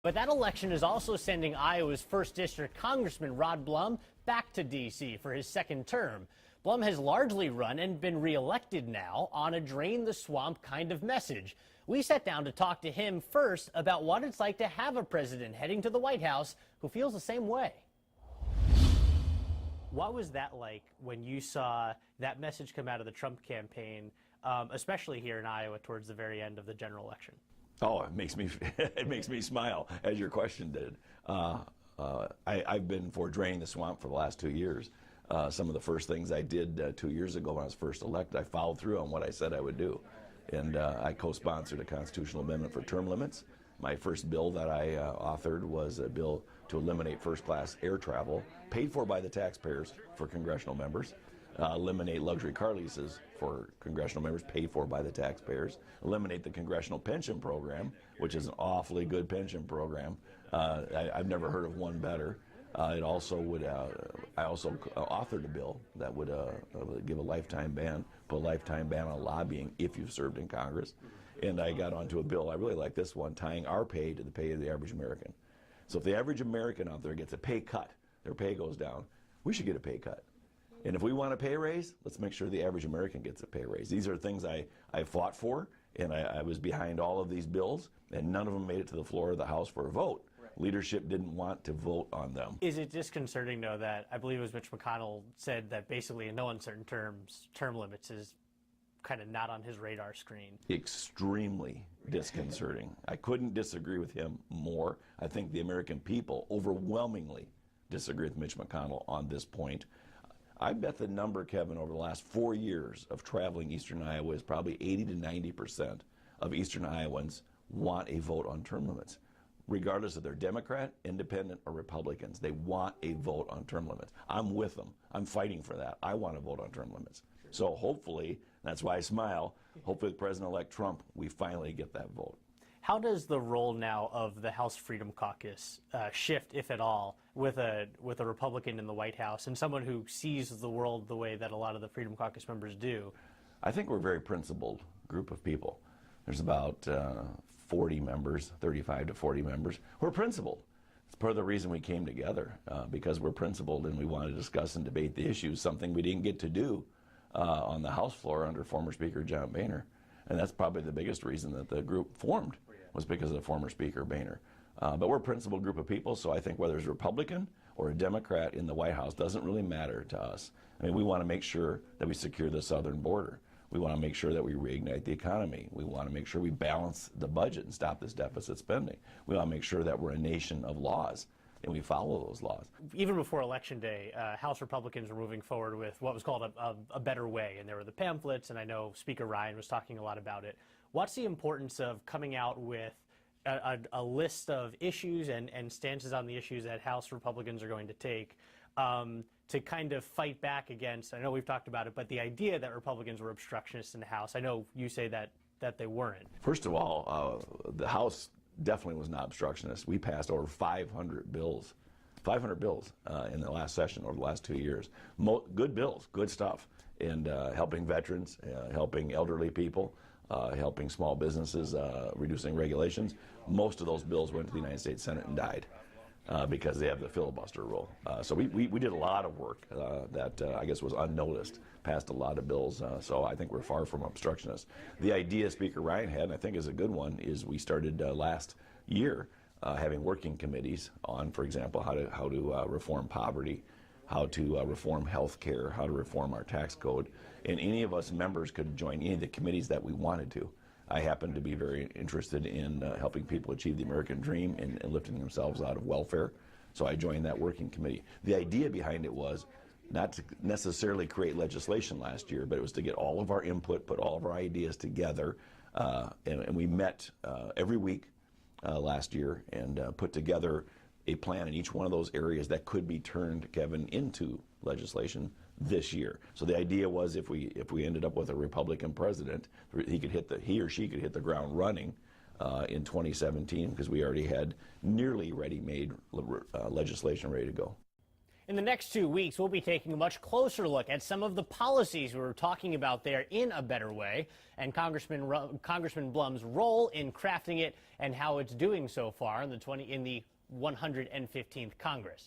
But that election is also sending Iowa's 1st District Congressman Rod Blum back to D.C. for his second term. Blum has largely run and been reelected now on a drain the swamp kind of message. We sat down to talk to him first about what it's like to have a president heading to the White House who feels the same way. What was that like when you saw that message come out of the Trump campaign, especially here in Iowa towards the very end of the general election? Oh, it makes me it makes me smile, as your question did. I've been for draining the swamp for the last 2 years. Some of the first things I did 2 years ago when I was first elected, I followed through on what I said I would do. And I co-sponsored a constitutional amendment for term limits. My first bill that I authored was a bill to eliminate first-class air travel, paid for by the taxpayers for congressional members, eliminate luxury car leases for congressional members, paid for by the taxpayers, eliminate the congressional pension program, which is an awfully good pension program. I've never heard of one better. It also would. I also authored a bill that would give a lifetime ban, put a lifetime ban on lobbying if you've served in Congress. And I got onto a bill, I really like this one, tying our pay to the pay of the average American. So if the average American out there gets a pay cut, their pay goes down, we should get a pay cut. And if we want a pay raise, let's make sure the average American gets a pay raise. These are things I fought for, and I was behind all of these bills, and none of them made it to the floor of the House for a vote. Leadership didn't want to vote on them. Is it disconcerting, though, that I believe it was Mitch McConnell said that basically in no uncertain terms, term limits is kind of not on his radar screen? Extremely disconcerting. I couldn't disagree with him more. I think the American people overwhelmingly disagree with Mitch McConnell on this point. I bet the number, Kevin, over the last 4 years of traveling eastern Iowa is probably 80 to 90% of eastern Iowans want a vote on term limits. Regardless if they're Democrat, Independent, or Republicans, they want a vote on term limits. I'm with them. I'm fighting for that. I want a vote on term limits. So hopefully, that's why I smile, hopefully with President-elect Trump, we finally get that vote. How does the role now of the House Freedom Caucus shift, if at all, with a Republican in the White House and someone who sees the world the way that a lot of the Freedom Caucus members do? I think we're a very principled group of people. There's about 40 members, 35 to 40 members. We're principled. It's part of the reason we came together, because we're principled and we want to discuss and debate the issues, something we didn't get to do on the House floor under former Speaker John Boehner. And that's probably the biggest reason that the group formed, was because of former Speaker Boehner. But we're a principled group of people, so I think whether it's a Republican or a Democrat in the White House doesn't really matter to us. I mean, we want to make sure that we secure the southern border. We want to make sure that we reignite the economy. We want to make sure we balance the budget and stop this deficit spending. We want to make sure that we're a nation of laws and we follow those laws. Even before Election Day, House Republicans were moving forward with what was called a better way, and there were the pamphlets, and I know Speaker Ryan was talking a lot about it. What's the importance of coming out with a list of issues and stances on the issues that House Republicans are going to take to kind of fight back against, I know we've talked about it, but the idea that Republicans were obstructionists in the House? I know you say that they weren't. First of all, the House definitely was not obstructionist. We passed over 500 bills in the last session over the last 2 years. Good bills, good stuff, and helping veterans, helping elderly people, helping small businesses, reducing regulations. Most of those bills went to the United States Senate and died because they have the filibuster rule. So we did a lot of work that I guess was unnoticed, passed a lot of bills, so I think we're far from obstructionists. The idea Speaker Ryan had, and I think is a good one, is we started last year having working committees on, for example, how to reform poverty, how to reform health care, how to reform our tax code, and any of us members could join any of the committees that we wanted to. I happen to be very interested in helping people achieve the American dream and lifting themselves out of welfare, so I joined that working committee. The idea behind it was not to necessarily create legislation last year, but it was to get all of our input, put all of our ideas together, and we met every week last year and put together a plan in each one of those areas that could be turned, Kevin, into legislation this year. So the idea was if we ended up with a Republican president, he or she could hit the ground running in 2017, because we already had nearly ready-made legislation ready to go. In the next 2 weeks, we'll be taking a much closer look at some of the policies we were talking about there in A Better Way, and Congressman Blum's role in crafting it and how it's doing so far in the 115th Congress.